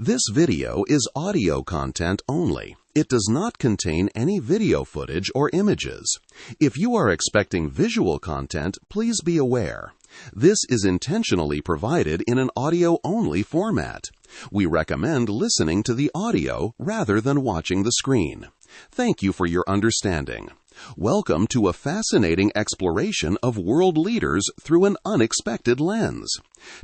This video is audio content only. It does not contain any video footage or images. If you are expecting visual content, please be aware. This is intentionally provided in an audio-only format. We recommend listening to the audio rather than watching the screen. Thank you for your understanding. Welcome to a fascinating exploration of world leaders through an unexpected lens.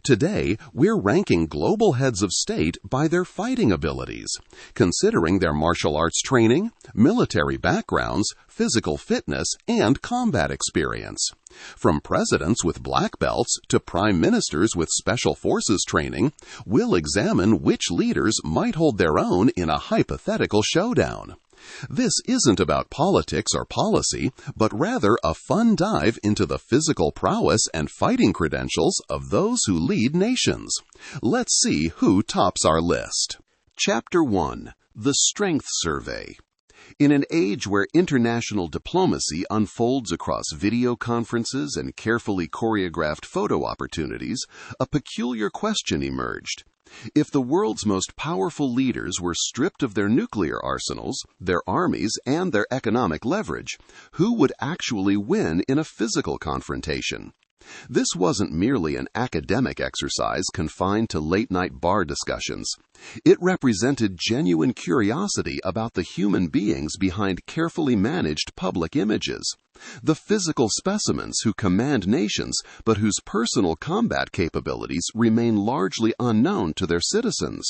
Today, we're ranking global heads of state by their fighting abilities, considering their martial arts training, military backgrounds, physical fitness, and combat experience. From presidents with black belts to prime ministers with special forces training, we'll examine which leaders might hold their own in a hypothetical showdown. This isn't about politics or policy, but rather a fun dive into the physical prowess and fighting credentials of those who lead nations. Let's see who tops our list. Chapter 1. The Strength Survey. In an age where international diplomacy unfolds across video conferences and carefully choreographed photo opportunities, a peculiar question emerged. If the world's most powerful leaders were stripped of their nuclear arsenals, their armies, and their economic leverage, who would actually win in a physical confrontation? This wasn't merely an academic exercise confined to late-night bar discussions. It represented genuine curiosity about the human beings behind carefully managed public images, the physical specimens who command nations but whose personal combat capabilities remain largely unknown to their citizens.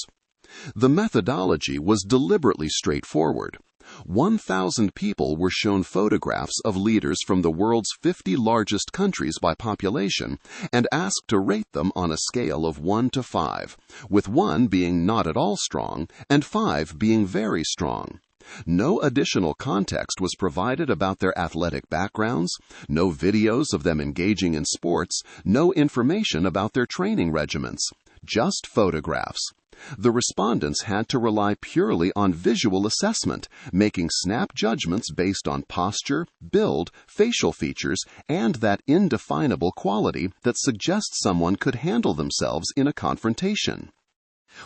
The methodology was deliberately straightforward. 1,000 people were shown photographs of leaders from the world's 50 largest countries by population and asked to rate them on a scale of 1 to 5, with 1 being not at all strong and 5 being very strong. No additional context was provided about their athletic backgrounds, no videos of them engaging in sports, no information about their training regimens, just photographs. The respondents had to rely purely on visual assessment, making snap judgments based on posture, build, facial features, and that indefinable quality that suggests someone could handle themselves in a confrontation.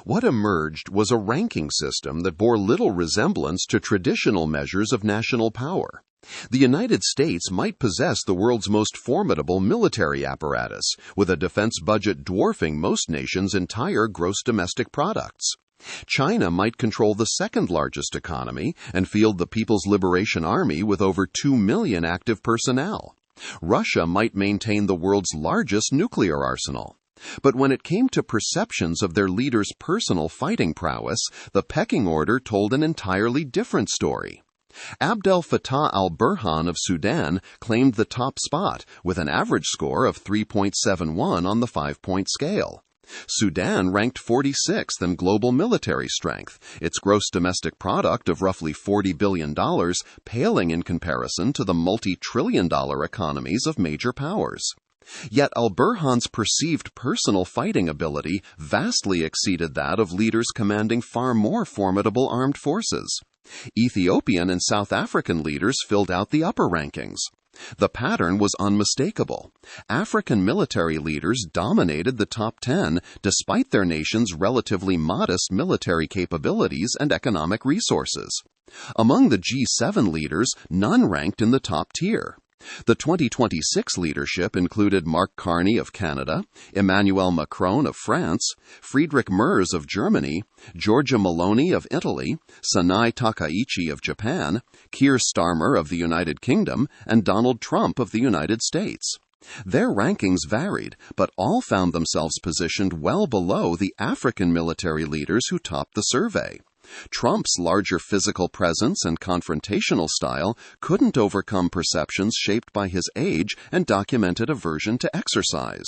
What emerged was a ranking system that bore little resemblance to traditional measures of national power. The United States might possess the world's most formidable military apparatus, with a defense budget dwarfing most nations' entire gross domestic products. China might control the second-largest economy and field the People's Liberation Army with over 2 million active personnel. Russia might maintain the world's largest nuclear arsenal. But when it came to perceptions of their leaders' personal fighting prowess, the pecking order told an entirely different story. Abdel Fattah al-Burhan of Sudan claimed the top spot with an average score of 3.71 on the 5-point scale. Sudan ranked 46th in global military strength, its gross domestic product of roughly $40 billion paling in comparison to the multi-trillion-dollar economies of major powers. Yet al-Burhan's perceived personal fighting ability vastly exceeded that of leaders commanding far more formidable armed forces. Ethiopian and South African leaders filled out the upper rankings. The pattern was unmistakable. African military leaders dominated the top 10 despite their nation's relatively modest military capabilities and economic resources. Among the G7 leaders, none ranked in the top tier. The 2026 leadership included Mark Carney of Canada, Emmanuel Macron of France, Friedrich Merz of Germany, Giorgia Meloni of Italy, Sanai Takaichi of Japan, Keir Starmer of the United Kingdom, and Donald Trump of the United States. Their rankings varied, but all found themselves positioned well below the African military leaders who topped the survey. Trump's larger physical presence and confrontational style couldn't overcome perceptions shaped by his age and documented aversion to exercise.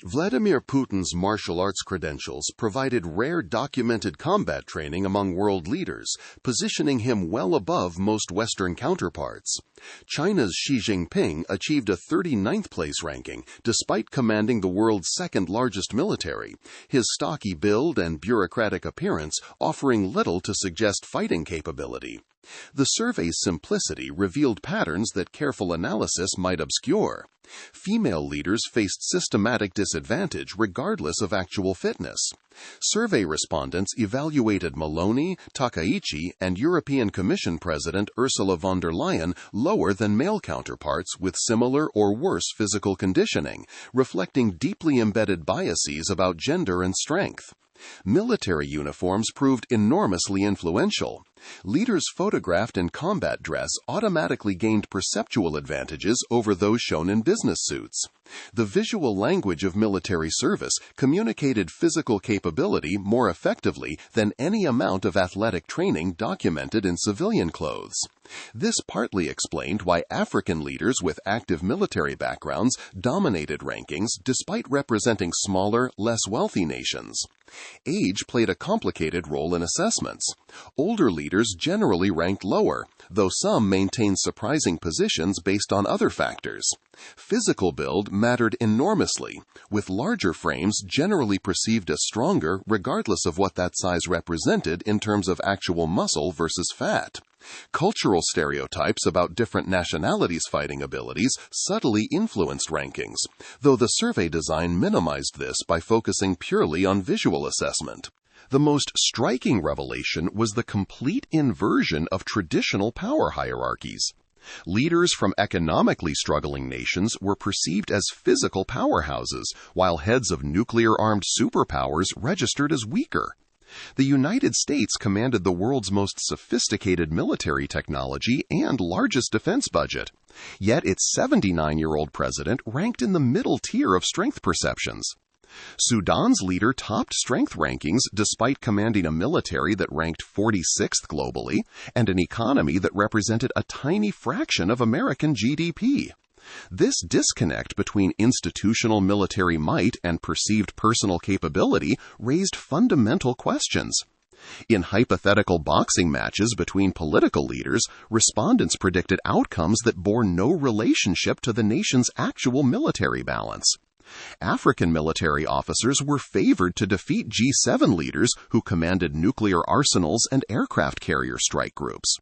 Vladimir Putin's martial arts credentials provided rare documented combat training among world leaders, positioning him well above most Western counterparts. China's Xi Jinping achieved a 39th place ranking, despite commanding the world's second-largest military, his stocky build and bureaucratic appearance offering little to suggest fighting capability. The survey's simplicity revealed patterns that careful analysis might obscure. Female leaders faced systematic disadvantage regardless of actual fitness. Survey respondents evaluated Maloney, Takaichi, and European Commission President Ursula von der Leyen lower than male counterparts with similar or worse physical conditioning, reflecting deeply embedded biases about gender and strength. Military uniforms proved enormously influential. Leaders photographed in combat dress automatically gained perceptual advantages over those shown in business suits. The visual language of military service communicated physical capability more effectively than any amount of athletic training documented in civilian clothes. This partly explained why African leaders with active military backgrounds dominated rankings despite representing smaller, less wealthy nations. Age played a complicated role in assessments. Older leaders generally ranked lower, though some maintained surprising positions based on other factors. Physical build mattered enormously, with larger frames generally perceived as stronger regardless of what that size represented in terms of actual muscle versus fat. Cultural stereotypes about different nationalities' fighting abilities subtly influenced rankings, though the survey design minimized this by focusing purely on visual assessment. The most striking revelation was the complete inversion of traditional power hierarchies. Leaders from economically struggling nations were perceived as physical powerhouses, while heads of nuclear-armed superpowers registered as weaker. The United States commanded the world's most sophisticated military technology and largest defense budget. Yet its 79-year-old president ranked in the middle tier of strength perceptions. Sudan's leader topped strength rankings despite commanding a military that ranked 46th globally and an economy that represented a tiny fraction of American GDP. This disconnect between institutional military might and perceived personal capability raised fundamental questions. In hypothetical boxing matches between political leaders, respondents predicted outcomes that bore no relationship to the nation's actual military balance. African military officers were favored to defeat G7 leaders who commanded nuclear arsenals and aircraft carrier strike groups.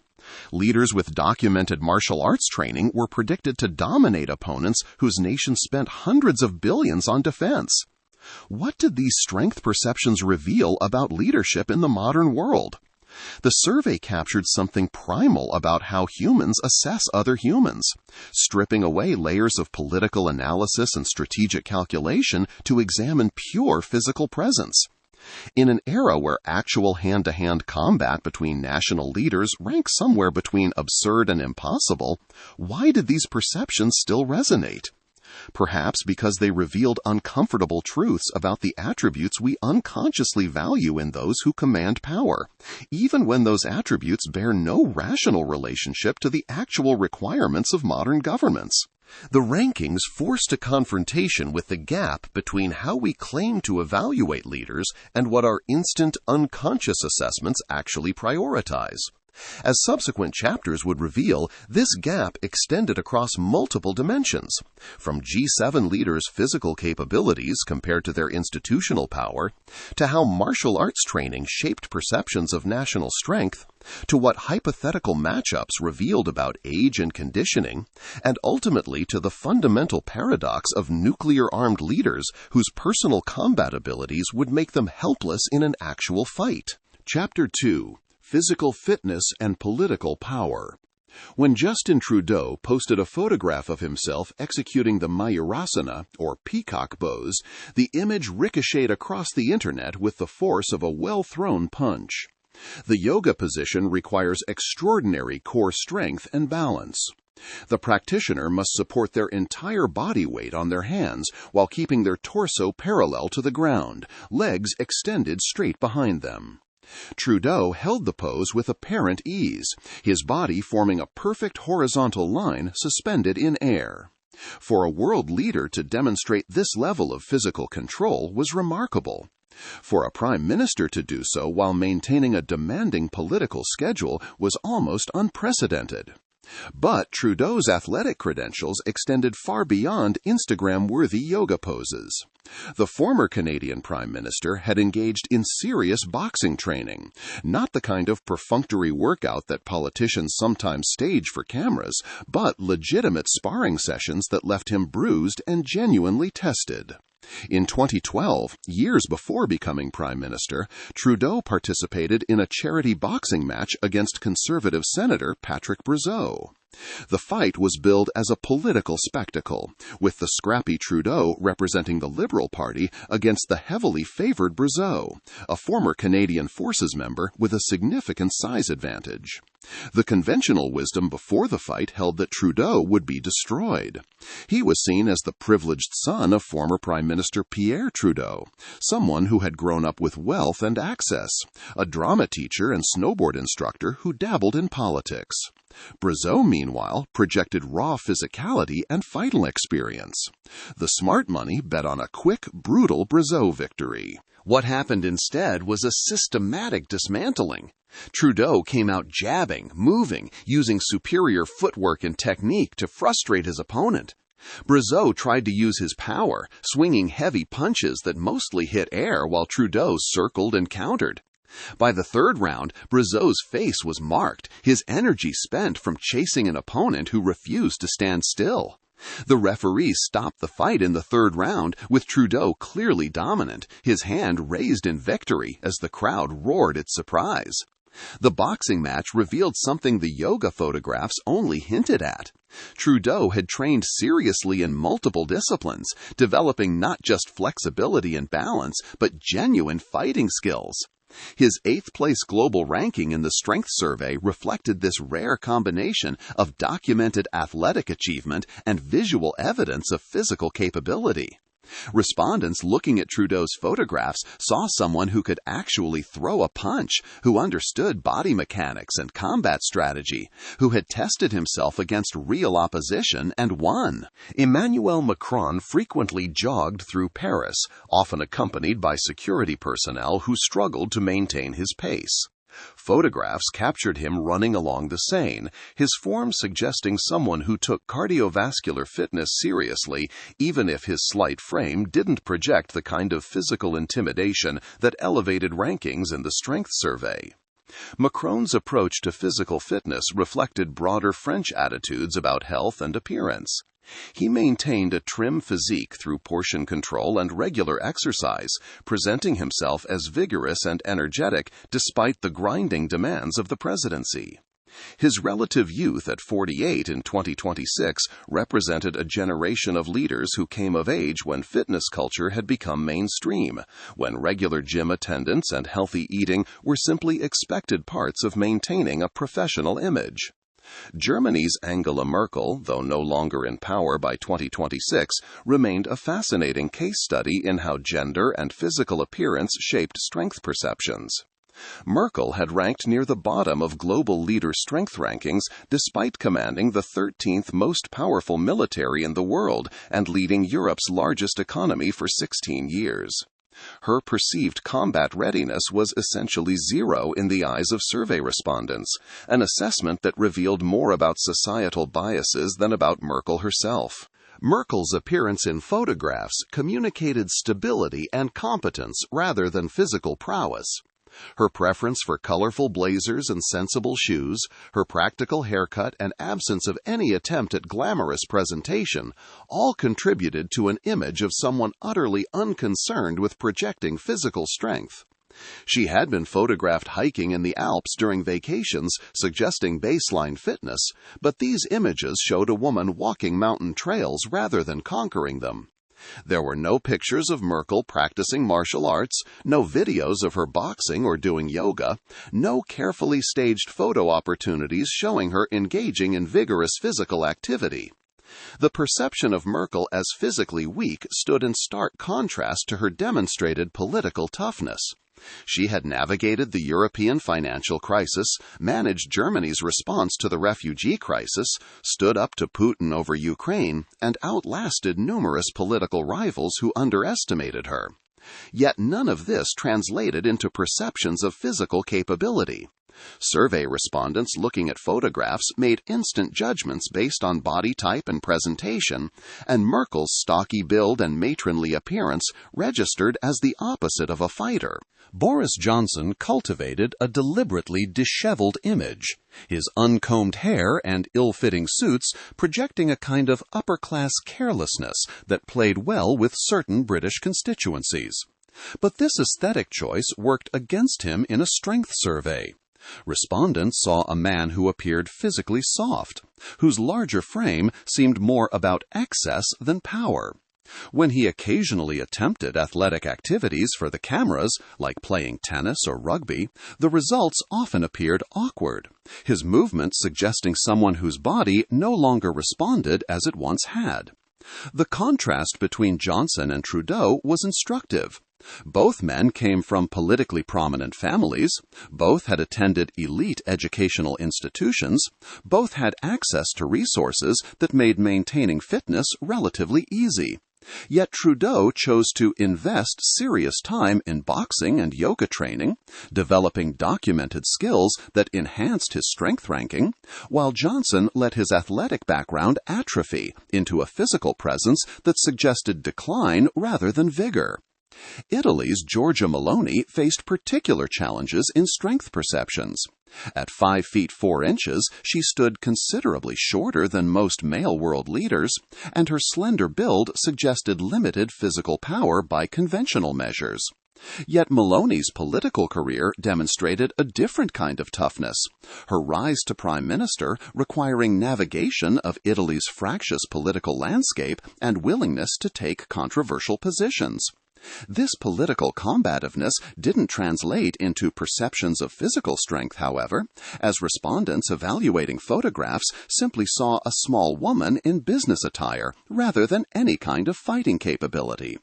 Leaders with documented martial arts training were predicted to dominate opponents whose nations spent hundreds of billions on defense. What did these strength perceptions reveal about leadership in the modern world? The survey captured something primal about how humans assess other humans, stripping away layers of political analysis and strategic calculation to examine pure physical presence. In an era where actual hand-to-hand combat between national leaders ranks somewhere between absurd and impossible, why did these perceptions still resonate? Perhaps because they revealed uncomfortable truths about the attributes we unconsciously value in those who command power, even when those attributes bear no rational relationship to the actual requirements of modern governments. The rankings forced a confrontation with the gap between how we claim to evaluate leaders and what our instant, unconscious assessments actually prioritize. As subsequent chapters would reveal, this gap extended across multiple dimensions, from G7 leaders' physical capabilities compared to their institutional power, to how martial arts training shaped perceptions of national strength, to what hypothetical matchups revealed about age and conditioning, and ultimately to the fundamental paradox of nuclear-armed leaders whose personal combat abilities would make them helpless in an actual fight. Chapter 2. Physical fitness and political power. When Justin Trudeau posted a photograph of himself executing the Mayurasana, or peacock pose, the image ricocheted across the internet with the force of a well-thrown punch. The yoga position requires extraordinary core strength and balance. The practitioner must support their entire body weight on their hands while keeping their torso parallel to the ground, legs extended straight behind them. Trudeau held the pose with apparent ease, his body forming a perfect horizontal line suspended in air. For a world leader to demonstrate this level of physical control was remarkable. For a prime minister to do so while maintaining a demanding political schedule was almost unprecedented. But Trudeau's athletic credentials extended far beyond Instagram-worthy yoga poses. The former Canadian Prime Minister had engaged in serious boxing training, not the kind of perfunctory workout that politicians sometimes stage for cameras, but legitimate sparring sessions that left him bruised and genuinely tested. In 2012, years before becoming Prime Minister, Trudeau participated in a charity boxing match against Conservative Senator Patrick Brazeau. The fight was billed as a political spectacle, with the scrappy Trudeau representing the Liberal Party against the heavily favored Brazeau, a former Canadian Forces member with a significant size advantage. The conventional wisdom before the fight held that Trudeau would be destroyed. He was seen as the privileged son of former Prime Minister Pierre Trudeau, someone who had grown up with wealth and access, a drama teacher and snowboard instructor who dabbled in politics. Brazeau, meanwhile, projected raw physicality and fighting experience. The smart money bet on a quick, brutal Brazeau victory. What happened instead was a systematic dismantling. Trudeau came out jabbing, moving, using superior footwork and technique to frustrate his opponent. Brazeau tried to use his power, swinging heavy punches that mostly hit air while Trudeau circled and countered. By the third round, Brazeau's face was marked, his energy spent from chasing an opponent who refused to stand still. The referee stopped the fight in the third round, with Trudeau clearly dominant, his hand raised in victory as the crowd roared its surprise. The boxing match revealed something the yoga photographs only hinted at. Trudeau had trained seriously in multiple disciplines, developing not just flexibility and balance, but genuine fighting skills. His 8th-place global ranking in the strength survey reflected this rare combination of documented athletic achievement and visual evidence of physical capability. Respondents looking at Trudeau's photographs saw someone who could actually throw a punch, who understood body mechanics and combat strategy, who had tested himself against real opposition and won. Emmanuel Macron frequently jogged through Paris, often accompanied by security personnel who struggled to maintain his pace. Photographs captured him running along the Seine, his form suggesting someone who took cardiovascular fitness seriously, even if his slight frame didn't project the kind of physical intimidation that elevated rankings in the strength survey. Macron's approach to physical fitness reflected broader French attitudes about health and appearance. He maintained a trim physique through portion control and regular exercise, presenting himself as vigorous and energetic despite the grinding demands of the presidency. His relative youth at 48 in 2026 represented a generation of leaders who came of age when fitness culture had become mainstream, when regular gym attendance and healthy eating were simply expected parts of maintaining a professional image. Germany's Angela Merkel, though no longer in power by 2026, remained a fascinating case study in how gender and physical appearance shaped strength perceptions. Merkel had ranked near the bottom of global leader strength rankings despite commanding the 13th most powerful military in the world and leading Europe's largest economy for 16 years. Her perceived combat readiness was essentially zero in the eyes of survey respondents, an assessment that revealed more about societal biases than about Merkel herself. Merkel's appearance in photographs communicated stability and competence rather than physical prowess. Her preference for colorful blazers and sensible shoes, her practical haircut, and absence of any attempt at glamorous presentation all contributed to an image of someone utterly unconcerned with projecting physical strength. She had been photographed hiking in the Alps during vacations, suggesting baseline fitness, but these images showed a woman walking mountain trails rather than conquering them. There were no pictures of Merkel practicing martial arts, no videos of her boxing or doing yoga, no carefully staged photo opportunities showing her engaging in vigorous physical activity. The perception of Merkel as physically weak stood in stark contrast to her demonstrated political toughness. She had navigated the European financial crisis, managed Germany's response to the refugee crisis, stood up to Putin over Ukraine, and outlasted numerous political rivals who underestimated her. Yet none of this translated into perceptions of physical capability. Survey respondents looking at photographs made instant judgments based on body type and presentation, and Merkel's stocky build and matronly appearance registered as the opposite of a fighter. Boris Johnson cultivated a deliberately disheveled image, his uncombed hair and ill-fitting suits projecting a kind of upper-class carelessness that played well with certain British constituencies. But this aesthetic choice worked against him in a strength survey. Respondents saw a man who appeared physically soft, whose larger frame seemed more about excess than power. When he occasionally attempted athletic activities for the cameras, like playing tennis or rugby, the results often appeared awkward, his movements suggesting someone whose body no longer responded as it once had. The contrast between Johnson and Trudeau was instructive. Both men came from politically prominent families, both had attended elite educational institutions, both had access to resources that made maintaining fitness relatively easy. Yet Trudeau chose to invest serious time in boxing and yoga training, developing documented skills that enhanced his strength ranking, while Johnson let his athletic background atrophy into a physical presence that suggested decline rather than vigor. Italy's Giorgia Meloni faced particular challenges in strength perceptions. At 5 feet 4 inches, she stood considerably shorter than most male world leaders, and her slender build suggested limited physical power by conventional measures. Yet Meloni's political career demonstrated a different kind of toughness, her rise to prime minister requiring navigation of Italy's fractious political landscape and willingness to take controversial positions. This political combativeness didn't translate into perceptions of physical strength, however, as respondents evaluating photographs simply saw a small woman in business attire rather than any kind of fighting capability.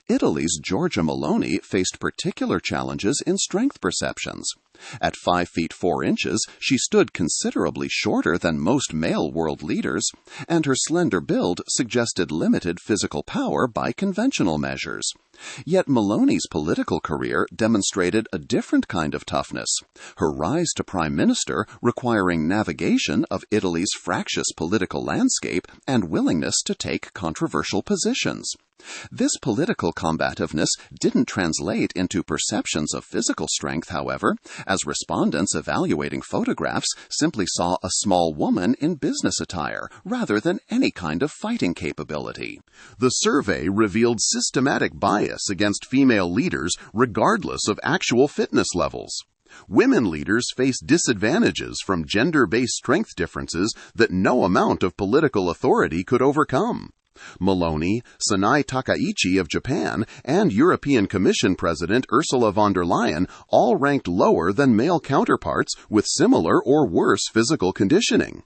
Italy's Giorgia Meloni faced particular challenges in strength perceptions. At 5 feet 4 inches, she stood considerably shorter than most male world leaders, and her slender build suggested limited physical power by conventional measures. Yet Meloni's political career demonstrated a different kind of toughness, her rise to prime minister requiring navigation of Italy's fractious political landscape and willingness to take controversial positions. This political combativeness didn't translate into perceptions of physical strength, however, as respondents evaluating photographs simply saw a small woman in business attire rather than any kind of fighting capability. The survey revealed systematic bias against female leaders regardless of actual fitness levels. Women leaders face disadvantages from gender-based strength differences that no amount of political authority could overcome. Meloni, Sanai Takaichi of Japan, and European Commission President Ursula von der Leyen all ranked lower than male counterparts with similar or worse physical conditioning.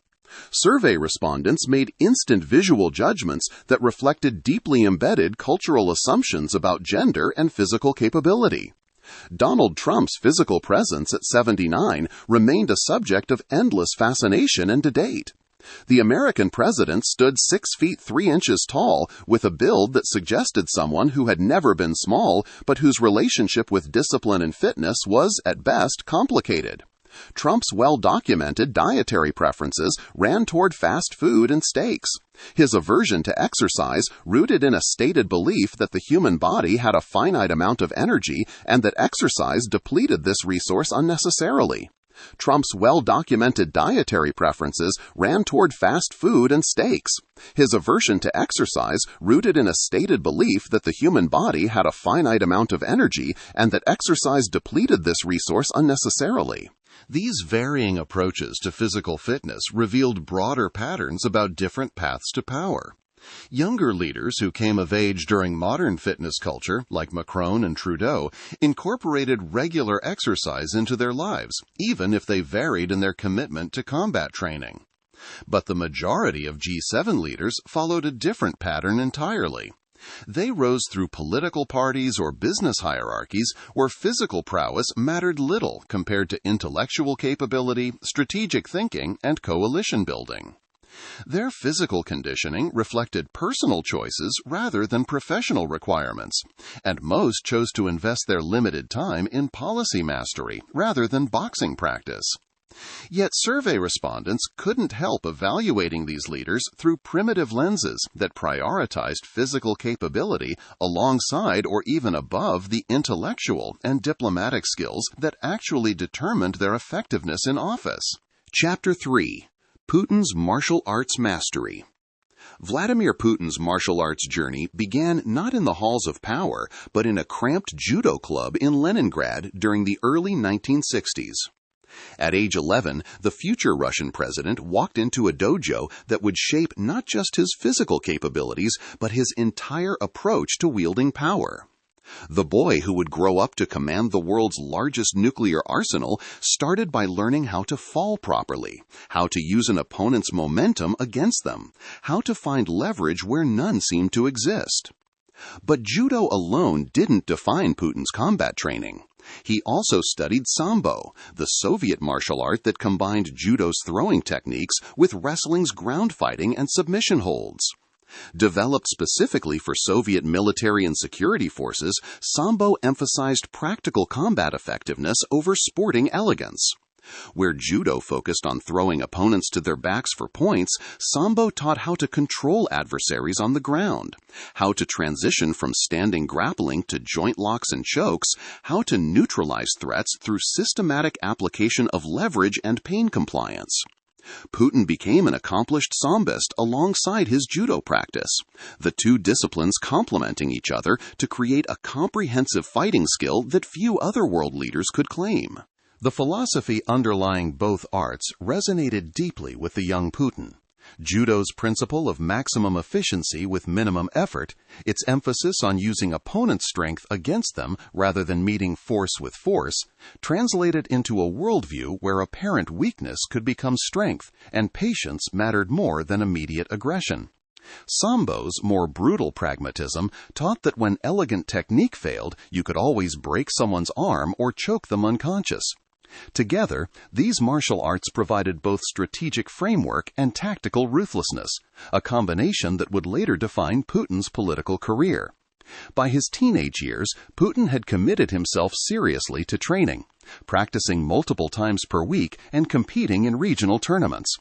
Survey respondents made instant visual judgments that reflected deeply embedded cultural assumptions about gender and physical capability. Donald Trump's physical presence at 79 remained a subject of endless fascination and debate. The American president stood 6 feet 3 inches tall with a build that suggested someone who had never been small but whose relationship with discipline and fitness was, at best, complicated. Trump's well-documented dietary preferences ran toward fast food and steaks. His aversion to exercise rooted in a stated belief that the human body had a finite amount of energy and that exercise depleted this resource unnecessarily. Trump's well-documented dietary preferences ran toward fast food and steaks. His aversion to exercise rooted in a stated belief that the human body had a finite amount of energy and that exercise depleted this resource unnecessarily. These varying approaches to physical fitness revealed broader patterns about different paths to power. Younger leaders who came of age during modern fitness culture, like Macron and Trudeau, incorporated regular exercise into their lives, even if they varied in their commitment to combat training. But the majority of G7 leaders followed a different pattern entirely. They rose through political parties or business hierarchies where physical prowess mattered little compared to intellectual capability, strategic thinking, and coalition building. Their physical conditioning reflected personal choices rather than professional requirements, and most chose to invest their limited time in policy mastery rather than boxing practice. Yet survey respondents couldn't help evaluating these leaders through primitive lenses that prioritized physical capability alongside or even above the intellectual and diplomatic skills that actually determined their effectiveness in office. Chapter 3: Putin's Martial Arts Mastery. Vladimir Putin's martial arts journey began not in the halls of power, but in a cramped judo club in Leningrad during the early 1960s. At age 11, the future Russian president walked into a dojo that would shape not just his physical capabilities, but his entire approach to wielding power. The boy who would grow up to command the world's largest nuclear arsenal started by learning how to fall properly, how to use an opponent's momentum against them, how to find leverage where none seemed to exist. But judo alone didn't define Putin's combat training. He also studied sambo, the Soviet martial art that combined judo's throwing techniques with wrestling's ground fighting and submission holds. Developed specifically for Soviet military and security forces, sambo emphasized practical combat effectiveness over sporting elegance. Where judo focused on throwing opponents to their backs for points, sambo taught how to control adversaries on the ground, how to transition from standing grappling to joint locks and chokes, how to neutralize threats through systematic application of leverage and pain compliance. Putin became an accomplished sambist alongside his judo practice, the two disciplines complementing each other to create a comprehensive fighting skill that few other world leaders could claim. The philosophy underlying both arts resonated deeply with the young Putin. Judo's principle of maximum efficiency with minimum effort, its emphasis on using opponent's strength against them rather than meeting force with force, translated into a worldview where apparent weakness could become strength and patience mattered more than immediate aggression. Sambo's more brutal pragmatism taught that when elegant technique failed, you could always break someone's arm or choke them unconscious. Together, these martial arts provided both strategic framework and tactical ruthlessness, a combination that would later define Putin's political career. By his teenage years, Putin had committed himself seriously to training, practicing multiple times per week and competing in regional tournaments.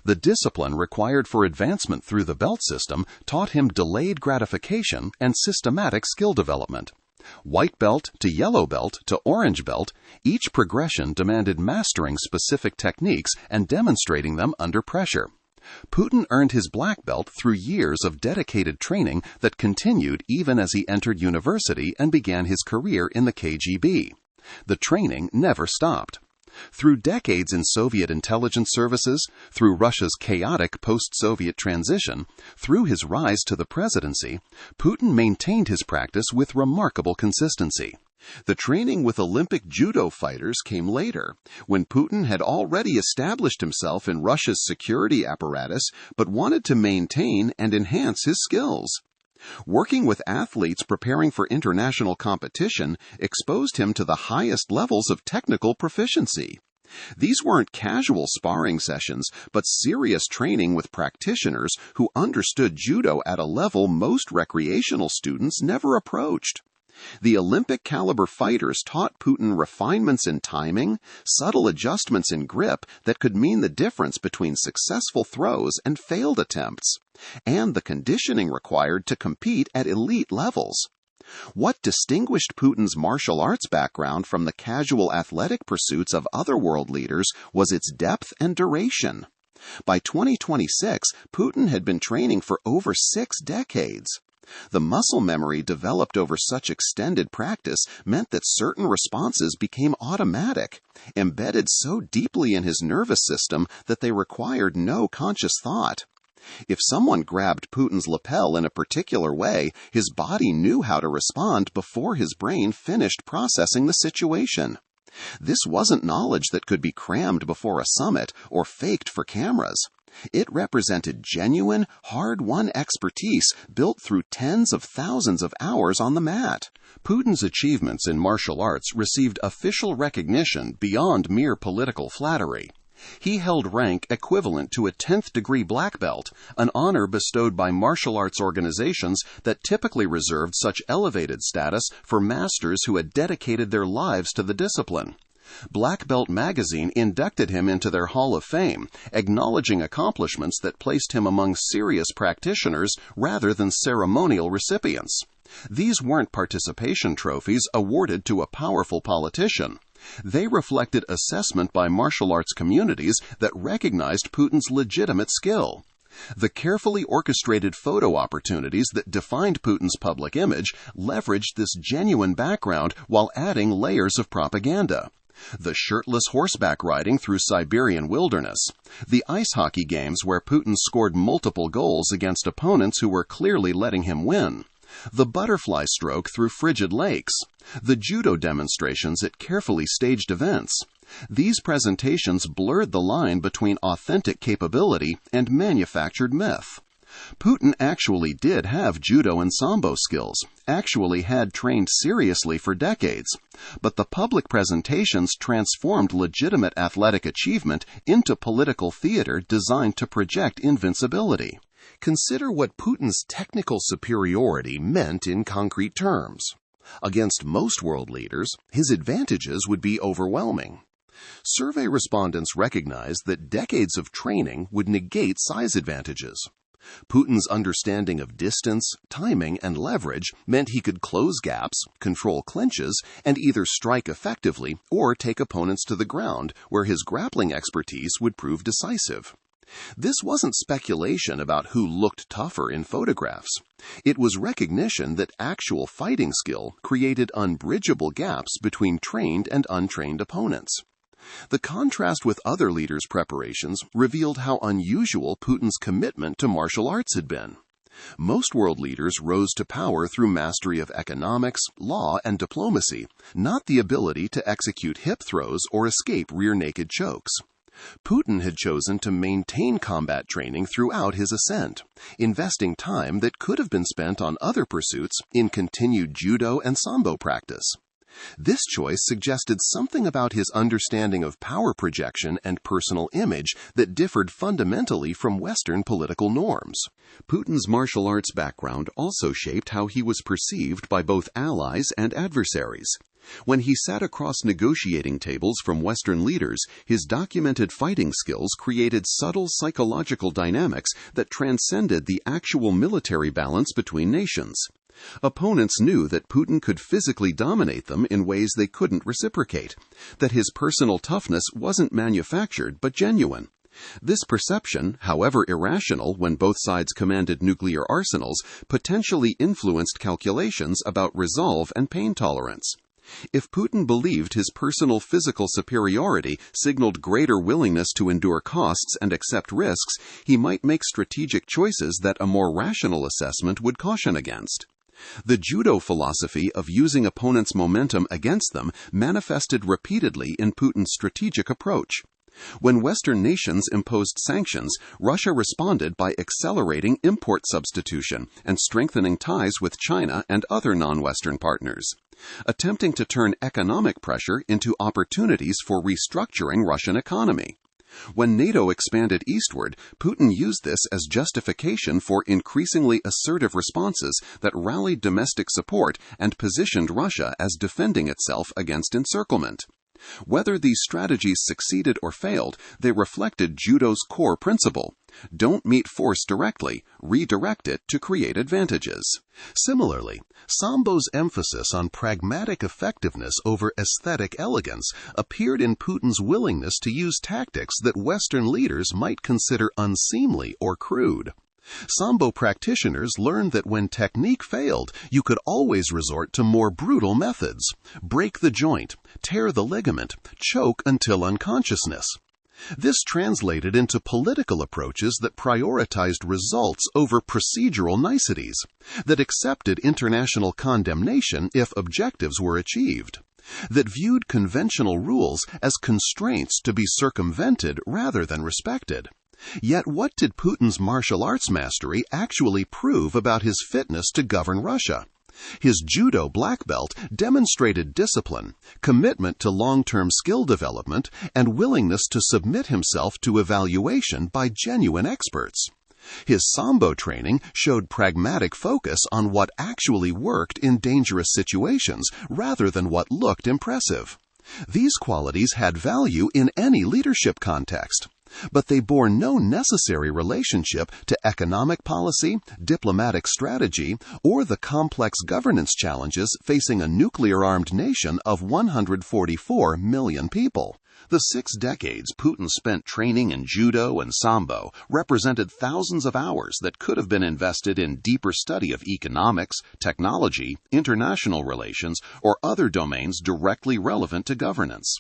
The discipline required for advancement through the belt system taught him delayed gratification and systematic skill development. White belt to yellow belt to orange belt, each progression demanded mastering specific techniques and demonstrating them under pressure. Putin earned his black belt through years of dedicated training that continued even as he entered university and began his career in the KGB. The training never stopped. Through decades in Soviet intelligence services, through Russia's chaotic post-Soviet transition, through his rise to the presidency, Putin maintained his practice with remarkable consistency. The training with Olympic judo fighters came later, when Putin had already established himself in Russia's security apparatus but wanted to maintain and enhance his skills. Working with athletes preparing for international competition exposed him to the highest levels of technical proficiency. These weren't casual sparring sessions, but serious training with practitioners who understood judo at a level most recreational students never approached. The Olympic-caliber fighters taught Putin refinements in timing, subtle adjustments in grip that could mean the difference between successful throws and failed attempts, and the conditioning required to compete at elite levels. What distinguished Putin's martial arts background from the casual athletic pursuits of other world leaders was its depth and duration. By 2026, Putin had been training for over 6 decades. The muscle memory developed over such extended practice meant that certain responses became automatic, embedded so deeply in his nervous system that they required no conscious thought. If someone grabbed Putin's lapel in a particular way, his body knew how to respond before his brain finished processing the situation. This wasn't knowledge that could be crammed before a summit or faked for cameras. It represented genuine, hard-won expertise built through tens of thousands of hours on the mat. Putin's achievements in martial arts received official recognition beyond mere political flattery. He held rank equivalent to a 10th-degree black belt, an honor bestowed by martial arts organizations that typically reserved such elevated status for masters who had dedicated their lives to the discipline. Black Belt magazine inducted him into their Hall of Fame, acknowledging accomplishments that placed him among serious practitioners rather than ceremonial recipients. These weren't participation trophies awarded to a powerful politician. They reflected assessment by martial arts communities that recognized Putin's legitimate skill. The carefully orchestrated photo opportunities that defined Putin's public image leveraged this genuine background while adding layers of propaganda. The shirtless horseback riding through Siberian wilderness, the ice hockey games where Putin scored multiple goals against opponents who were clearly letting him win, the butterfly stroke through frigid lakes, the judo demonstrations at carefully staged events. These presentations blurred the line between authentic capability and manufactured myth. Putin actually did have judo and sambo skills, actually had trained seriously for decades, but the public presentations transformed legitimate athletic achievement into political theater designed to project invincibility. Consider what Putin's technical superiority meant in concrete terms. Against most world leaders, his advantages would be overwhelming. Survey respondents recognized that decades of training would negate size advantages. Putin's understanding of distance, timing, and leverage meant he could close gaps, control clinches, and either strike effectively or take opponents to the ground, where his grappling expertise would prove decisive. This wasn't speculation about who looked tougher in photographs. It was recognition that actual fighting skill created unbridgeable gaps between trained and untrained opponents. The contrast with other leaders' preparations revealed how unusual Putin's commitment to martial arts had been. Most world leaders rose to power through mastery of economics, law, and diplomacy, not the ability to execute hip throws or escape rear-naked chokes. Putin had chosen to maintain combat training throughout his ascent, investing time that could have been spent on other pursuits in continued judo and sambo practice. This choice suggested something about his understanding of power projection and personal image that differed fundamentally from Western political norms. Putin's martial arts background also shaped how he was perceived by both allies and adversaries. When he sat across negotiating tables from Western leaders, his documented fighting skills created subtle psychological dynamics that transcended the actual military balance between nations. Opponents knew that Putin could physically dominate them in ways they couldn't reciprocate, that his personal toughness wasn't manufactured but genuine. This perception, however irrational when both sides commanded nuclear arsenals, potentially influenced calculations about resolve and pain tolerance. If Putin believed his personal physical superiority signaled greater willingness to endure costs and accept risks, he might make strategic choices that a more rational assessment would caution against. The judo philosophy of using opponents' momentum against them manifested repeatedly in Putin's strategic approach. When Western nations imposed sanctions, Russia responded by accelerating import substitution and strengthening ties with China and other non-Western partners, attempting to turn economic pressure into opportunities for restructuring Russian economy. When NATO expanded eastward, Putin used this as justification for increasingly assertive responses that rallied domestic support and positioned Russia as defending itself against encirclement. Whether these strategies succeeded or failed, they reflected Judo's core principle: don't meet force directly, redirect it to create advantages. Similarly, Sambo's emphasis on pragmatic effectiveness over aesthetic elegance appeared in Putin's willingness to use tactics that Western leaders might consider unseemly or crude. Sambo practitioners learned that when technique failed, you could always resort to more brutal methods: break the joint, tear the ligament, choke until unconsciousness. This translated into political approaches that prioritized results over procedural niceties, that accepted international condemnation if objectives were achieved, that viewed conventional rules as constraints to be circumvented rather than respected. Yet what did Putin's martial arts mastery actually prove about his fitness to govern Russia? His judo black belt demonstrated discipline, commitment to long-term skill development, and willingness to submit himself to evaluation by genuine experts. His sambo training showed pragmatic focus on what actually worked in dangerous situations rather than what looked impressive. These qualities had value in any leadership context, but they bore no necessary relationship to economic policy, diplomatic strategy, or the complex governance challenges facing a nuclear-armed nation of 144 million people. The 6 decades Putin spent training in judo and sambo represented thousands of hours that could have been invested in deeper study of economics, technology, international relations, or other domains directly relevant to governance.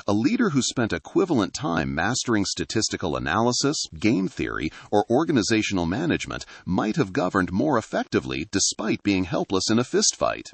A leader who spent equivalent time mastering statistical analysis, game theory, or organizational management might have governed more effectively despite being helpless in a fistfight.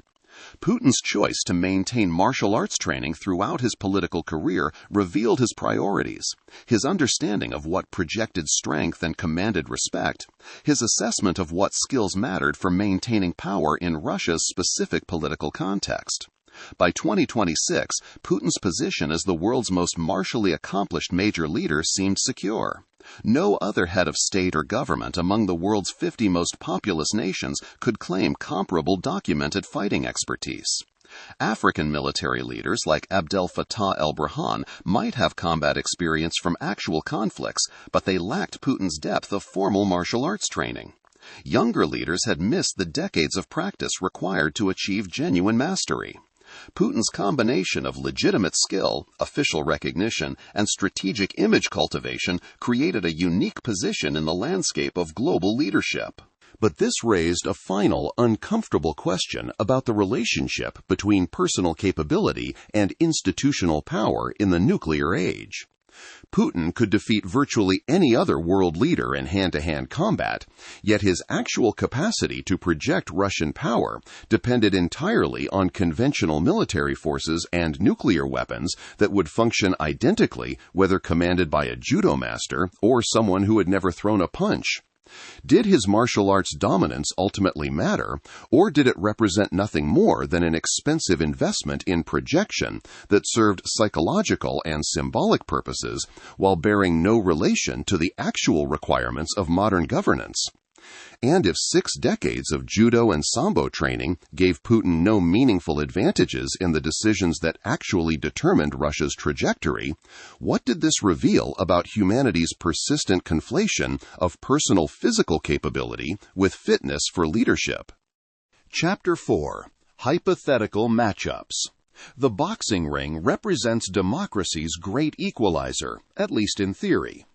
Putin's choice to maintain martial arts training throughout his political career revealed his priorities, his understanding of what projected strength and commanded respect, his assessment of what skills mattered for maintaining power in Russia's specific political context. By 2026, Putin's position as the world's most martially accomplished major leader seemed secure. No other head of state or government among the world's 50 most populous nations could claim comparable documented fighting expertise. African military leaders like Abdel Fattah el-Burhan might have combat experience from actual conflicts, but they lacked Putin's depth of formal martial arts training. Younger leaders had missed the decades of practice required to achieve genuine mastery. Putin's combination of legitimate skill, official recognition, and strategic image cultivation created a unique position in the landscape of global leadership. But this raised a final, uncomfortable question about the relationship between personal capability and institutional power in the nuclear age. Putin could defeat virtually any other world leader in hand-to-hand combat, yet his actual capacity to project Russian power depended entirely on conventional military forces and nuclear weapons that would function identically whether commanded by a judo master or someone who had never thrown a punch. Did his martial arts dominance ultimately matter, or did it represent nothing more than an expensive investment in projection that served psychological and symbolic purposes while bearing no relation to the actual requirements of modern governance? And if 6 decades of judo and sambo training gave Putin no meaningful advantages in the decisions that actually determined Russia's trajectory, what did this reveal about humanity's persistent conflation of personal physical capability with fitness for leadership? Chapter 4. Hypothetical Matchups. The boxing ring represents democracy's great equalizer, at least in theory.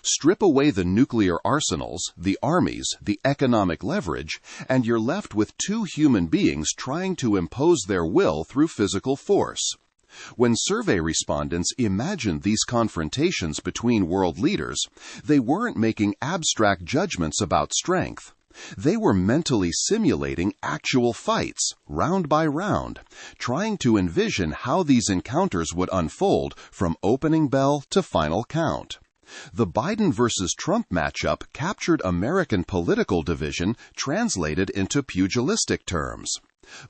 Strip away the nuclear arsenals, the armies, the economic leverage, and you're left with 2 human beings trying to impose their will through physical force. When survey respondents imagined these confrontations between world leaders, they weren't making abstract judgments about strength. They were mentally simulating actual fights, round by round, trying to envision how these encounters would unfold from opening bell to final count. The Biden versus Trump matchup captured American political division translated into pugilistic terms.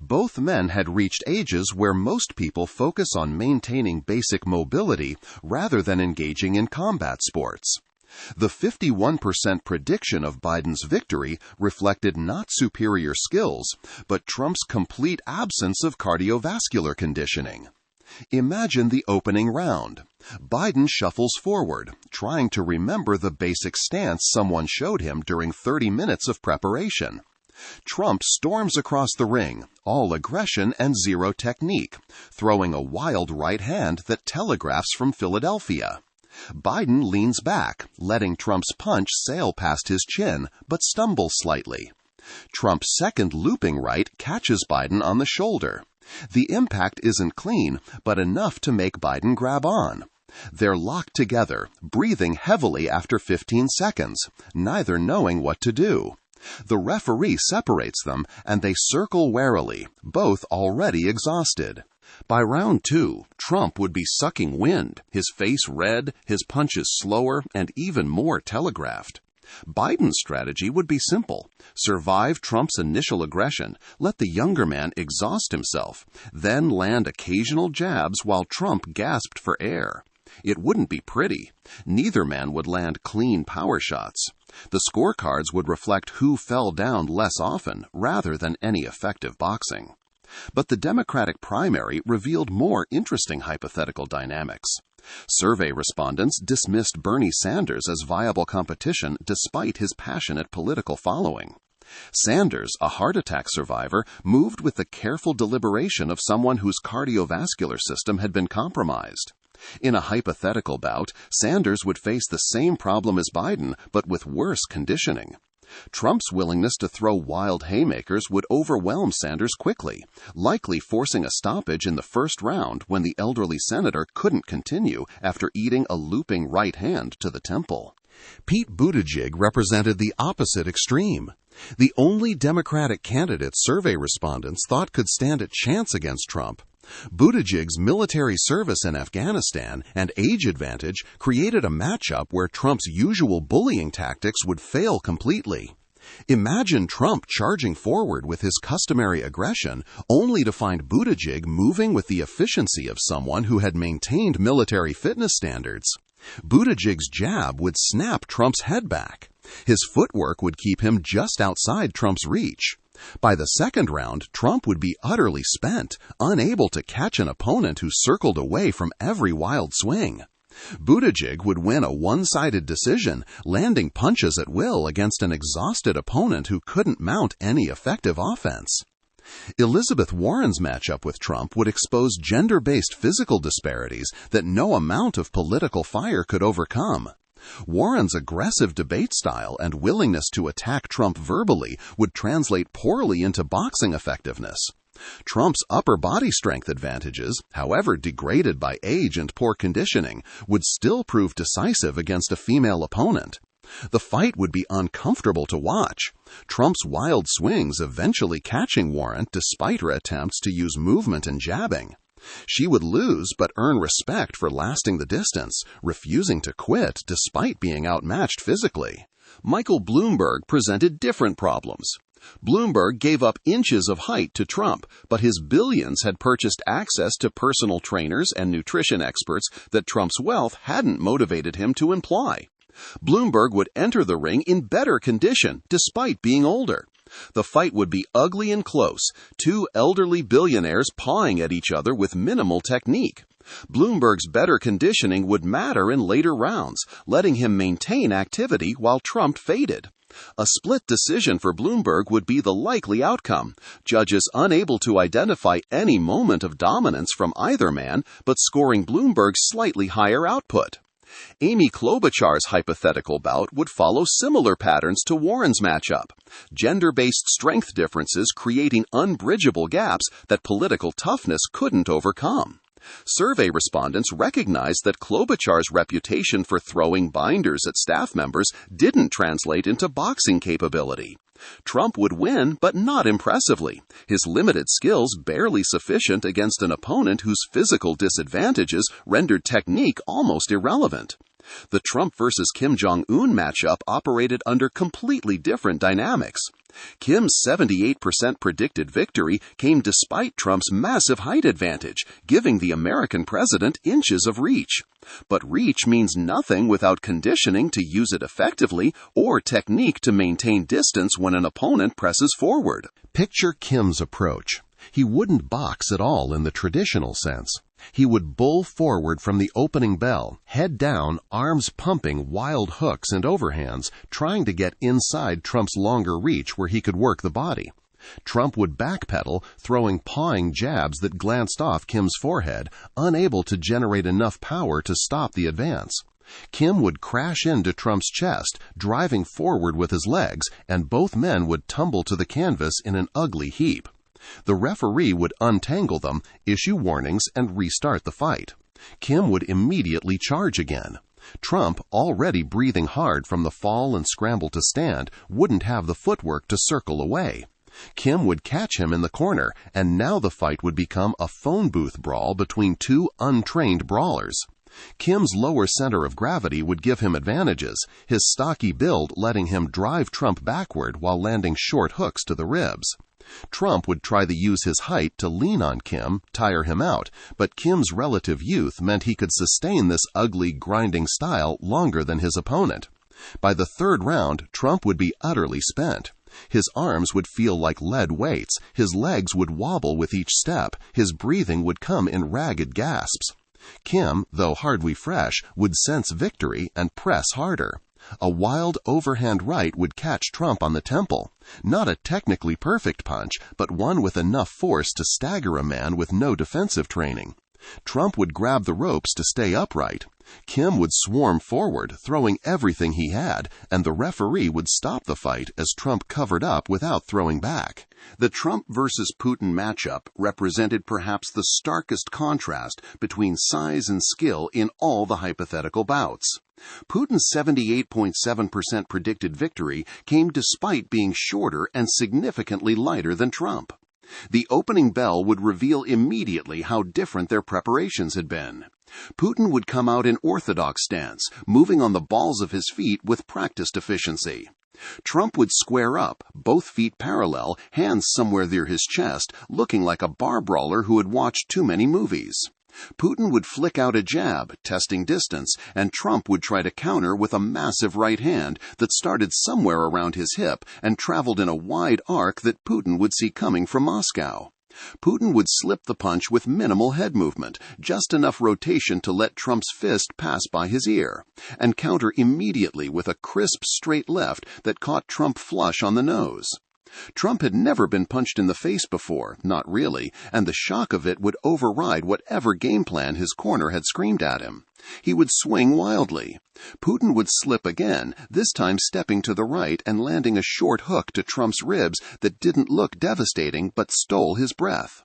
Both men had reached ages where most people focus on maintaining basic mobility rather than engaging in combat sports. The 51% prediction of Biden's victory reflected not superior skills, but Trump's complete absence of cardiovascular conditioning. Imagine the opening round. Biden shuffles forward, trying to remember the basic stance someone showed him during 30 minutes of preparation. Trump storms across the ring, all aggression and zero technique, throwing a wild right hand that telegraphs from Philadelphia. Biden leans back, letting Trump's punch sail past his chin, but stumbles slightly. Trump's second looping right catches Biden on the shoulder. The impact isn't clean, but enough to make Biden grab on. They're locked together, breathing heavily after 15 seconds, neither knowing what to do. The referee separates them, and they circle warily, both already exhausted. By round 2, Trump would be sucking wind, his face red, his punches slower, and even more telegraphed. Biden's strategy would be simple. Survive Trump's initial aggression, let the younger man exhaust himself, then land occasional jabs while Trump gasped for air. It wouldn't be pretty. Neither man would land clean power shots. The scorecards would reflect who fell down less often rather than any effective boxing. But the Democratic primary revealed more interesting hypothetical dynamics. Survey respondents dismissed Bernie Sanders as viable competition despite his passionate political following. Sanders, a heart attack survivor, moved with the careful deliberation of someone whose cardiovascular system had been compromised. In a hypothetical bout, Sanders would face the same problem as Biden, but with worse conditioning. Trump's willingness to throw wild haymakers would overwhelm Sanders quickly, likely forcing a stoppage in the first round when the elderly senator couldn't continue after eating a looping right hand to the temple. Pete Buttigieg represented the opposite extreme. The only Democratic candidate survey respondents thought could stand a chance against Trump. Buttigieg's military service in Afghanistan and age advantage created a matchup where Trump's usual bullying tactics would fail completely. Imagine Trump charging forward with his customary aggression, only to find Buttigieg moving with the efficiency of someone who had maintained military fitness standards. Buttigieg's jab would snap Trump's head back. His footwork would keep him just outside Trump's reach. By the second round, Trump would be utterly spent, unable to catch an opponent who circled away from every wild swing. Buttigieg would win a one-sided decision, landing punches at will against an exhausted opponent who couldn't mount any effective offense. Elizabeth Warren's matchup with Trump would expose gender-based physical disparities that no amount of political fire could overcome. Warren's aggressive debate style and willingness to attack Trump verbally would translate poorly into boxing effectiveness. Trump's upper body strength advantages, however degraded by age and poor conditioning, would still prove decisive against a female opponent. The fight would be uncomfortable to watch, Trump's wild swings eventually catching Warren despite her attempts to use movement and jabbing. She would lose but earn respect for lasting the distance, refusing to quit despite being outmatched physically. Michael Bloomberg presented different problems. Bloomberg gave up inches of height to Trump, but his billions had purchased access to personal trainers and nutrition experts that Trump's wealth hadn't motivated him to employ. Bloomberg would enter the ring in better condition despite being older. The fight would be ugly and close, two elderly billionaires pawing at each other with minimal technique. Bloomberg's better conditioning would matter in later rounds, letting him maintain activity while Trump faded. A split decision for Bloomberg would be the likely outcome, judges unable to identify any moment of dominance from either man, but scoring Bloomberg's slightly higher output. Amy Klobuchar's hypothetical bout would follow similar patterns to Warren's matchup, gender-based strength differences creating unbridgeable gaps that political toughness couldn't overcome. Survey respondents recognized that Klobuchar's reputation for throwing binders at staff members didn't translate into boxing capability. Trump would win, but not impressively, his limited skills barely sufficient against an opponent whose physical disadvantages rendered technique almost irrelevant. The Trump versus Kim Jong-un matchup operated under completely different dynamics. Kim's 78% predicted victory came despite Trump's massive height advantage, giving the American president inches of reach. But reach means nothing without conditioning to use it effectively or technique to maintain distance when an opponent presses forward. Picture Kim's approach. He wouldn't box at all in the traditional sense. He would bull forward from the opening bell, head down, arms pumping wild hooks and overhands, trying to get inside Trump's longer reach where he could work the body. Trump would backpedal, throwing pawing jabs that glanced off Kim's forehead, unable to generate enough power to stop the advance. Kim would crash into Trump's chest, driving forward with his legs, and both men would tumble to the canvas in an ugly heap. The referee would untangle them, issue warnings, and restart the fight. Kim would immediately charge again. Trump, already breathing hard from the fall and scramble to stand, wouldn't have the footwork to circle away. Kim would catch him in the corner, and now the fight would become a phone booth brawl between two untrained brawlers. Kim's lower center of gravity would give him advantages, his stocky build letting him drive Trump backward while landing short hooks to the ribs. Trump would try to use his height to lean on Kim, tire him out, but Kim's relative youth meant he could sustain this ugly, grinding style longer than his opponent. By the third round, Trump would be utterly spent. His arms would feel like lead weights, his legs would wobble with each step, his breathing would come in ragged gasps. Kim, though hardly fresh, would sense victory and press harder. A wild overhand right would catch Trump on the temple. Not a technically perfect punch, but one with enough force to stagger a man with no defensive training. Trump would grab the ropes to stay upright. Kim would swarm forward, throwing everything he had, and the referee would stop the fight as Trump covered up without throwing back. The Trump versus Putin matchup represented perhaps the starkest contrast between size and skill in all the hypothetical bouts. Putin's 78.7% predicted victory came despite being shorter and significantly lighter than Trump. The opening bell would reveal immediately how different their preparations had been. Putin would come out in orthodox stance, moving on the balls of his feet with practiced efficiency. Trump would square up, both feet parallel, hands somewhere near his chest, looking like a bar brawler who had watched too many movies. Putin would flick out a jab, testing distance, and Trump would try to counter with a massive right hand that started somewhere around his hip and traveled in a wide arc that Putin would see coming from Moscow. Putin would slip the punch with minimal head movement, just enough rotation to let Trump's fist pass by his ear, and counter immediately with a crisp straight left that caught Trump flush on the nose. Trump had never been punched in the face before, not really, and the shock of it would override whatever game plan his corner had screamed at him. He would swing wildly. Putin would slip again, this time stepping to the right and landing a short hook to Trump's ribs that didn't look devastating but stole his breath.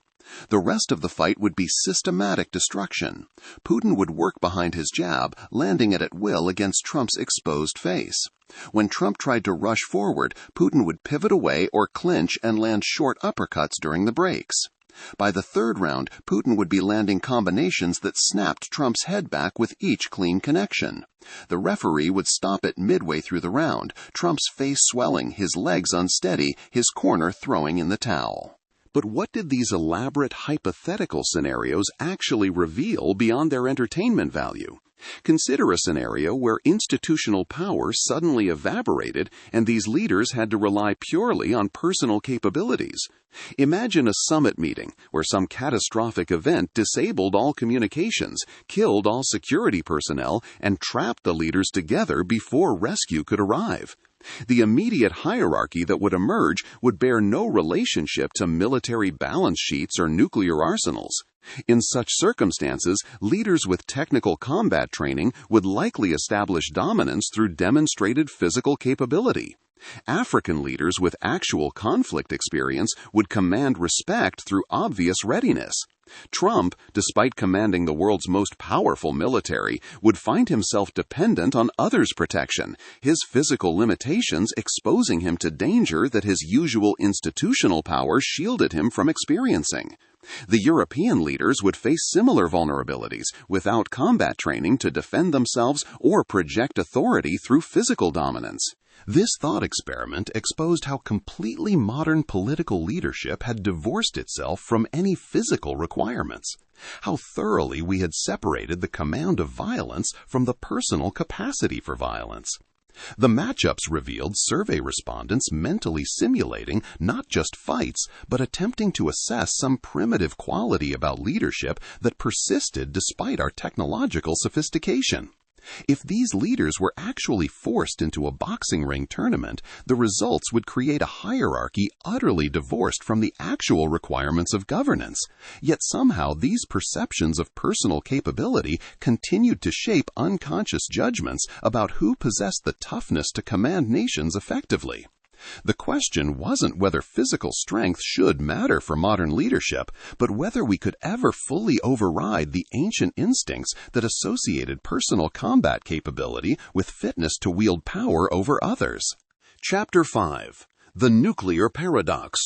The rest of the fight would be systematic destruction. Putin would work behind his jab, landing it at will against Trump's exposed face. When Trump tried to rush forward, Putin would pivot away or clinch and land short uppercuts during the breaks. By the third round, Putin would be landing combinations that snapped Trump's head back with each clean connection. The referee would stop it midway through the round, Trump's face swelling, his legs unsteady, his corner throwing in the towel. But what did these elaborate hypothetical scenarios actually reveal beyond their entertainment value? Consider a scenario where institutional power suddenly evaporated and these leaders had to rely purely on personal capabilities. Imagine a summit meeting where some catastrophic event disabled all communications, killed all security personnel, and trapped the leaders together before rescue could arrive. The immediate hierarchy that would emerge would bear no relationship to military balance sheets or nuclear arsenals. In such circumstances, leaders with technical combat training would likely establish dominance through demonstrated physical capability. African leaders with actual conflict experience would command respect through obvious readiness. Trump, despite commanding the world's most powerful military, would find himself dependent on others' protection, his physical limitations exposing him to danger that his usual institutional power shielded him from experiencing. The European leaders would face similar vulnerabilities without combat training to defend themselves or project authority through physical dominance. This thought experiment exposed how completely modern political leadership had divorced itself from any physical requirements, how thoroughly we had separated the command of violence from the personal capacity for violence. The matchups revealed survey respondents mentally simulating not just fights, but attempting to assess some primitive quality about leadership that persisted despite our technological sophistication. If these leaders were actually forced into a boxing ring tournament, the results would create a hierarchy utterly divorced from the actual requirements of governance. Yet somehow these perceptions of personal capability continued to shape unconscious judgments about who possessed the toughness to command nations effectively. The question wasn't whether physical strength should matter for modern leadership, but whether we could ever fully override the ancient instincts that associated personal combat capability with fitness to wield power over others. Chapter 5. The Nuclear Paradox.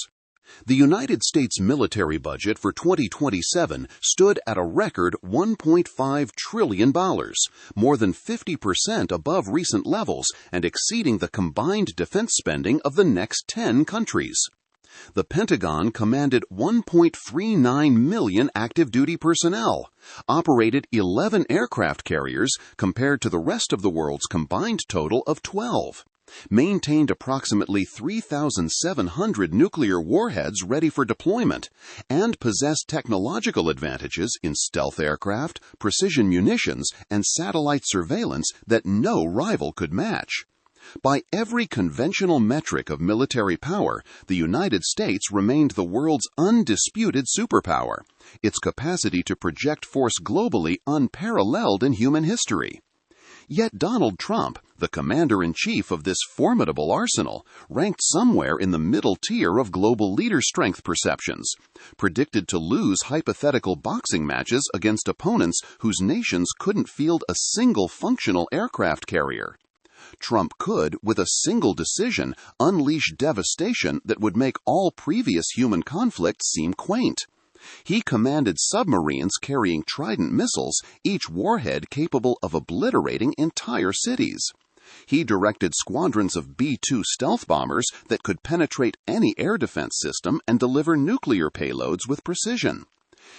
The United States military budget for 2027 stood at a record $1.5 trillion, more than 50% above recent levels and exceeding the combined defense spending of the next 10 countries. The Pentagon commanded 1.39 million active-duty personnel, operated 11 aircraft carriers compared to the rest of the world's combined total of 12. Maintained approximately 3,700 nuclear warheads ready for deployment, and possessed technological advantages in stealth aircraft, precision munitions, and satellite surveillance that no rival could match. By every conventional metric of military power, the United States remained the world's undisputed superpower, its capacity to project force globally unparalleled in human history. Yet Donald Trump, the commander-in-chief of this formidable arsenal, ranked somewhere in the middle tier of global leader strength perceptions, predicted to lose hypothetical boxing matches against opponents whose nations couldn't field a single functional aircraft carrier. Trump could, with a single decision, unleash devastation that would make all previous human conflicts seem quaint. He commanded submarines carrying Trident missiles, each warhead capable of obliterating entire cities. He directed squadrons of B-2 stealth bombers that could penetrate any air defense system and deliver nuclear payloads with precision.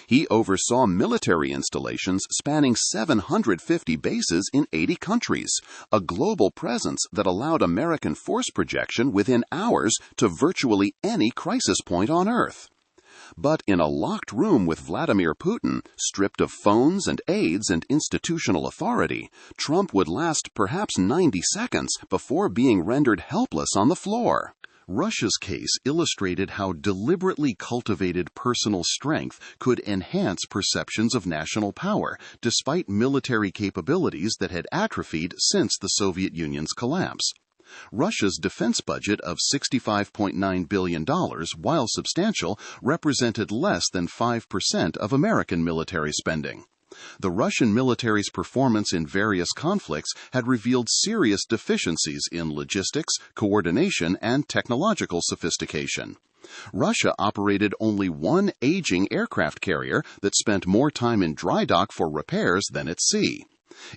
He oversaw military installations spanning 750 bases in 80 countries, a global presence that allowed American force projection within hours to virtually any crisis point on Earth. But in a locked room with Vladimir Putin, stripped of phones and aides and institutional authority, Trump would last perhaps 90 seconds before being rendered helpless on the floor. Russia's case illustrated how deliberately cultivated personal strength could enhance perceptions of national power, despite military capabilities that had atrophied since the Soviet Union's collapse. Russia's defense budget of $65.9 billion, while substantial, represented less than 5% of American military spending. The Russian military's performance in various conflicts had revealed serious deficiencies in logistics, coordination, and technological sophistication. Russia operated only one aging aircraft carrier that spent more time in dry dock for repairs than at sea.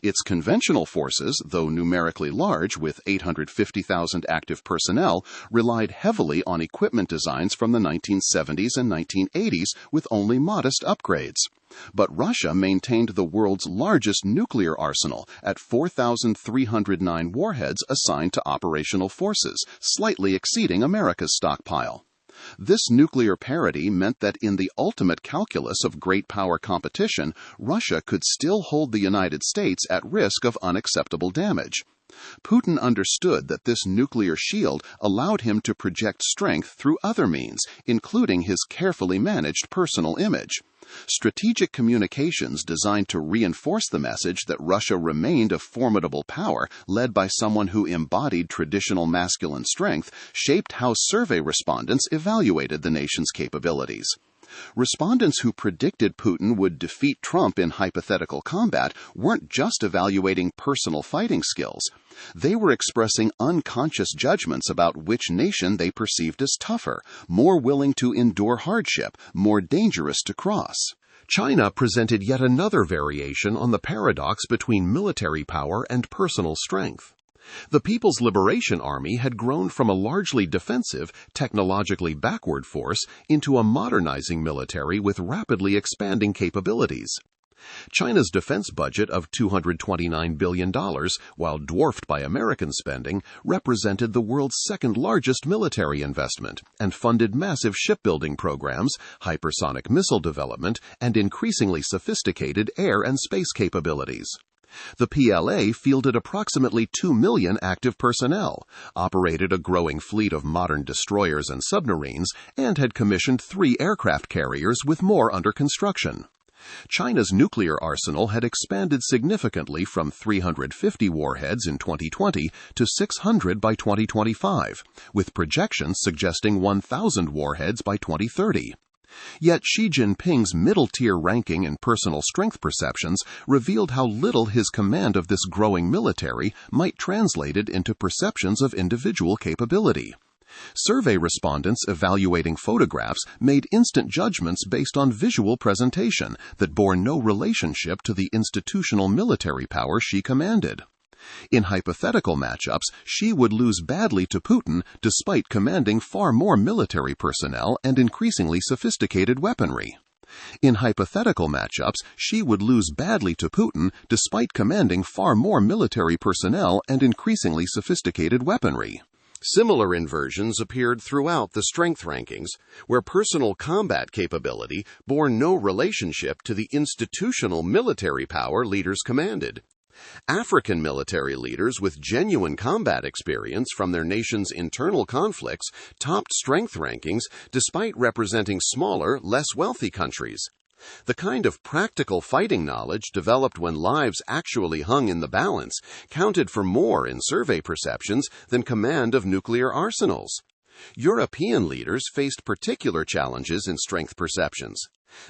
Its conventional forces, though numerically large with 850,000 active personnel, relied heavily on equipment designs from the 1970s and 1980s with only modest upgrades. But Russia maintained the world's largest nuclear arsenal at 4,309 warheads assigned to operational forces, slightly exceeding America's stockpile. This nuclear parity meant that in the ultimate calculus of great power competition, Russia could still hold the United States at risk of unacceptable damage. Putin understood that this nuclear shield allowed him to project strength through other means, including his carefully managed personal image. Strategic communications designed to reinforce the message that Russia remained a formidable power led by someone who embodied traditional masculine strength shaped how survey respondents evaluated the nation's capabilities. Respondents who predicted Putin would defeat Trump in hypothetical combat weren't just evaluating personal fighting skills. They were expressing unconscious judgments about which nation they perceived as tougher, more willing to endure hardship, more dangerous to cross. China presented yet another variation on the paradox between military power and personal strength. The People's Liberation Army had grown from a largely defensive, technologically backward force into a modernizing military with rapidly expanding capabilities. China's defense budget of $229 billion, while dwarfed by American spending, represented the world's second-largest military investment and funded massive shipbuilding programs, hypersonic missile development, and increasingly sophisticated air and space capabilities. The PLA fielded approximately 2 million active personnel, operated a growing fleet of modern destroyers and submarines, and had commissioned 3 aircraft carriers with more under construction. China's nuclear arsenal had expanded significantly from 350 warheads in 2020 to 600 by 2025, with projections suggesting 1,000 warheads by 2030. Yet Xi Jinping's middle-tier ranking and personal strength perceptions revealed how little his command of this growing military might translate it into perceptions of individual capability. Survey respondents evaluating photographs made instant judgments based on visual presentation that bore no relationship to the institutional military power she commanded. In hypothetical matchups, she would lose badly to Putin despite commanding far more military personnel and increasingly sophisticated weaponry. In hypothetical matchups, she would lose badly to Putin despite commanding far more military personnel and increasingly sophisticated weaponry. Similar inversions appeared throughout the strength rankings, where personal combat capability bore no relationship to the institutional military power leaders commanded. African military leaders with genuine combat experience from their nation's internal conflicts topped strength rankings despite representing smaller, less wealthy countries. The kind of practical fighting knowledge developed when lives actually hung in the balance counted for more in survey perceptions than command of nuclear arsenals. European leaders faced particular challenges in strength perceptions.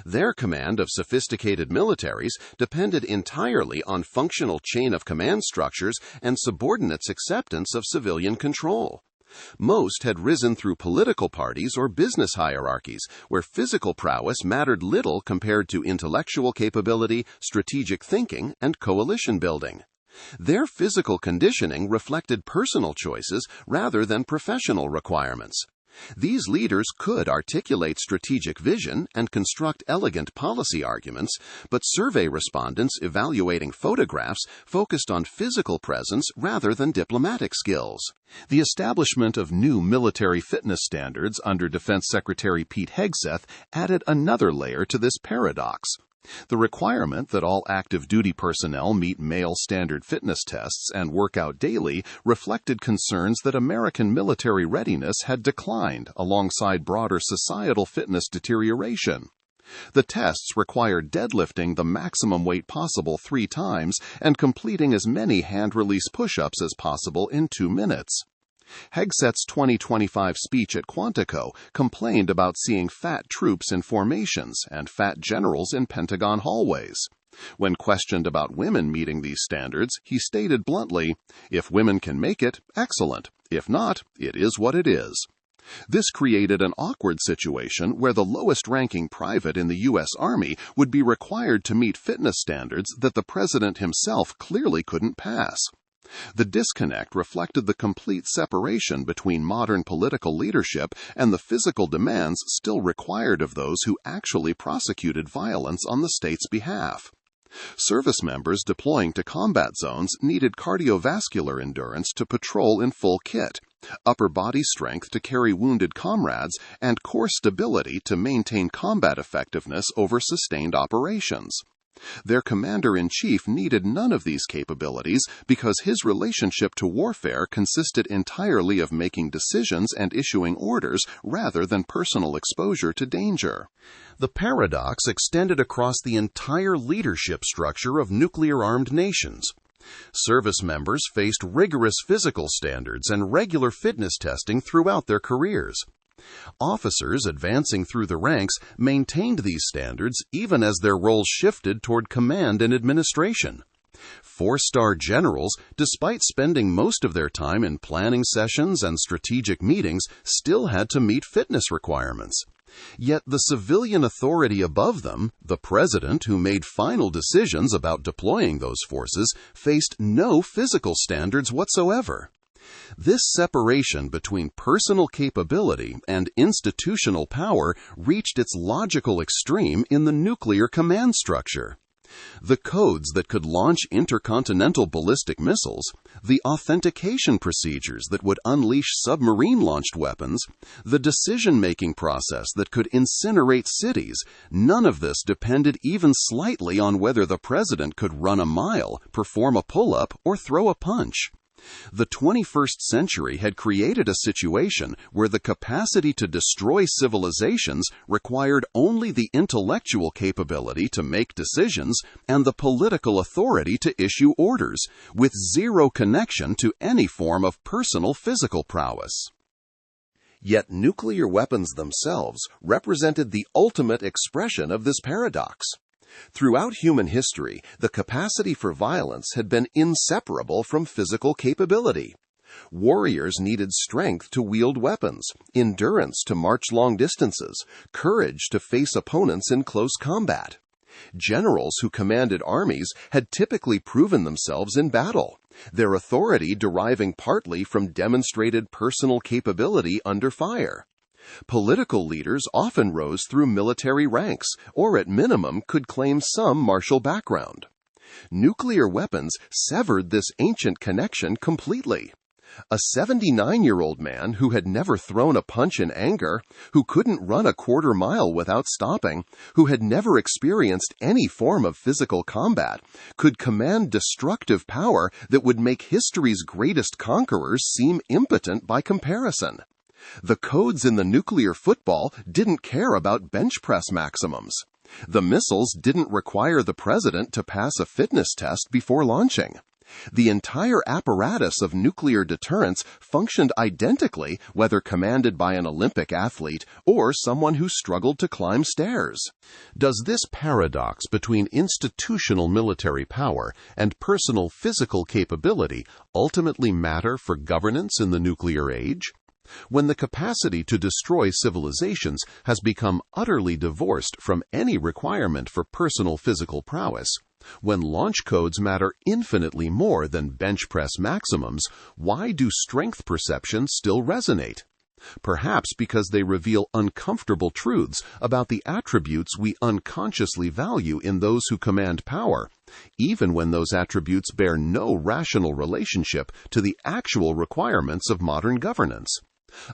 Their command of sophisticated militaries depended entirely on functional chain of command structures and subordinates' acceptance of civilian control. Most had risen through political parties or business hierarchies, where physical prowess mattered little compared to intellectual capability, strategic thinking, and coalition building. Their physical conditioning reflected personal choices rather than professional requirements. These leaders could articulate strategic vision and construct elegant policy arguments, but survey respondents evaluating photographs focused on physical presence rather than diplomatic skills. The establishment of new military fitness standards under Defense Secretary Pete Hegseth added another layer to this paradox. The requirement that all active duty personnel meet male standard fitness tests and work out daily reflected concerns that American military readiness had declined alongside broader societal fitness deterioration. The tests required deadlifting the maximum weight possible 3 times and completing as many hand-release push-ups as possible in 2 minutes. Hegseth's 2025 speech at Quantico complained about seeing fat troops in formations and fat generals in Pentagon hallways. When questioned about women meeting these standards, he stated bluntly, "If women can make it, excellent. If not, it is what it is." This created an awkward situation where the lowest-ranking private in the U.S. Army would be required to meet fitness standards that the president himself clearly couldn't pass. The disconnect reflected the complete separation between modern political leadership and the physical demands still required of those who actually prosecuted violence on the state's behalf. Service members deploying to combat zones needed cardiovascular endurance to patrol in full kit, upper body strength to carry wounded comrades, and core stability to maintain combat effectiveness over sustained operations. Their commander-in-chief needed none of these capabilities because his relationship to warfare consisted entirely of making decisions and issuing orders rather than personal exposure to danger. The paradox extended across the entire leadership structure of nuclear-armed nations. Service members faced rigorous physical standards and regular fitness testing throughout their careers. Officers advancing through the ranks maintained these standards even as their roles shifted toward command and administration. 4-star generals, despite spending most of their time in planning sessions and strategic meetings, still had to meet fitness requirements. Yet the civilian authority above them, the president who made final decisions about deploying those forces, faced no physical standards whatsoever. This separation between personal capability and institutional power reached its logical extreme in the nuclear command structure. The codes that could launch intercontinental ballistic missiles, the authentication procedures that would unleash submarine-launched weapons, the decision-making process that could incinerate cities, none of this depended even slightly on whether the president could run a mile, perform a pull-up, or throw a punch. The 21st century had created a situation where the capacity to destroy civilizations required only the intellectual capability to make decisions and the political authority to issue orders, with zero connection to any form of personal physical prowess. Yet nuclear weapons themselves represented the ultimate expression of this paradox. Throughout human history, the capacity for violence had been inseparable from physical capability. Warriors needed strength to wield weapons, endurance to march long distances, courage to face opponents in close combat. Generals who commanded armies had typically proven themselves in battle, their authority deriving partly from demonstrated personal capability under fire. Political leaders often rose through military ranks, or at minimum could claim some martial background. Nuclear weapons severed this ancient connection completely. A 79-year-old man who had never thrown a punch in anger, who couldn't run a quarter mile without stopping, who had never experienced any form of physical combat, could command destructive power that would make history's greatest conquerors seem impotent by comparison. The codes in the nuclear football didn't care about bench press maximums. The missiles didn't require the president to pass a fitness test before launching. The entire apparatus of nuclear deterrence functioned identically whether commanded by an Olympic athlete or someone who struggled to climb stairs. Does this paradox between institutional military power and personal physical capability ultimately matter for governance in the nuclear age? When the capacity to destroy civilizations has become utterly divorced from any requirement for personal physical prowess, when launch codes matter infinitely more than bench press maximums, why do strength perceptions still resonate? Perhaps because they reveal uncomfortable truths about the attributes we unconsciously value in those who command power, even when those attributes bear no rational relationship to the actual requirements of modern governance.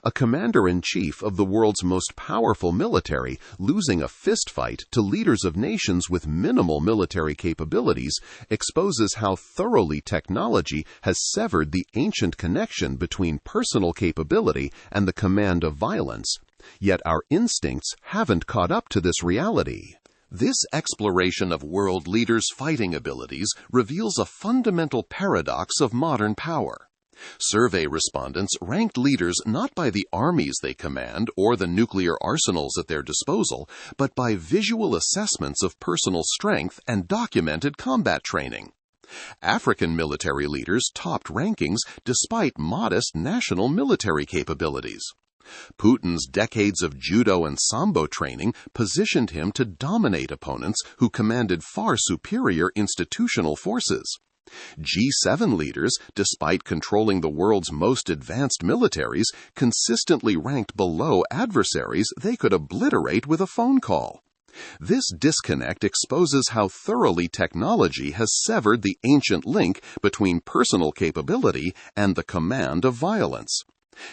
A commander-in-chief of the world's most powerful military losing a fistfight to leaders of nations with minimal military capabilities exposes how thoroughly technology has severed the ancient connection between personal capability and the command of violence. Yet our instincts haven't caught up to this reality. This exploration of world leaders' fighting abilities reveals a fundamental paradox of modern power. Survey respondents ranked leaders not by the armies they command or the nuclear arsenals at their disposal, but by visual assessments of personal strength and documented combat training. African military leaders topped rankings despite modest national military capabilities. Putin's decades of judo and sambo training positioned him to dominate opponents who commanded far superior institutional forces. G7 leaders, despite controlling the world's most advanced militaries, consistently ranked below adversaries they could obliterate with a phone call. This disconnect exposes how thoroughly technology has severed the ancient link between personal capability and the command of violence.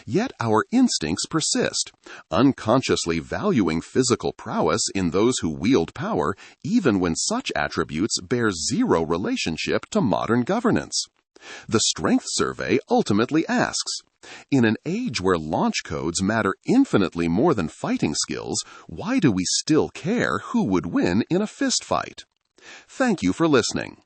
Yet our instincts persist, unconsciously valuing physical prowess in those who wield power, even when such attributes bear zero relationship to modern governance. The Strength Survey ultimately asks, in an age where launch codes matter infinitely more than fighting skills, why do we still care who would win in a fistfight? Thank you for listening.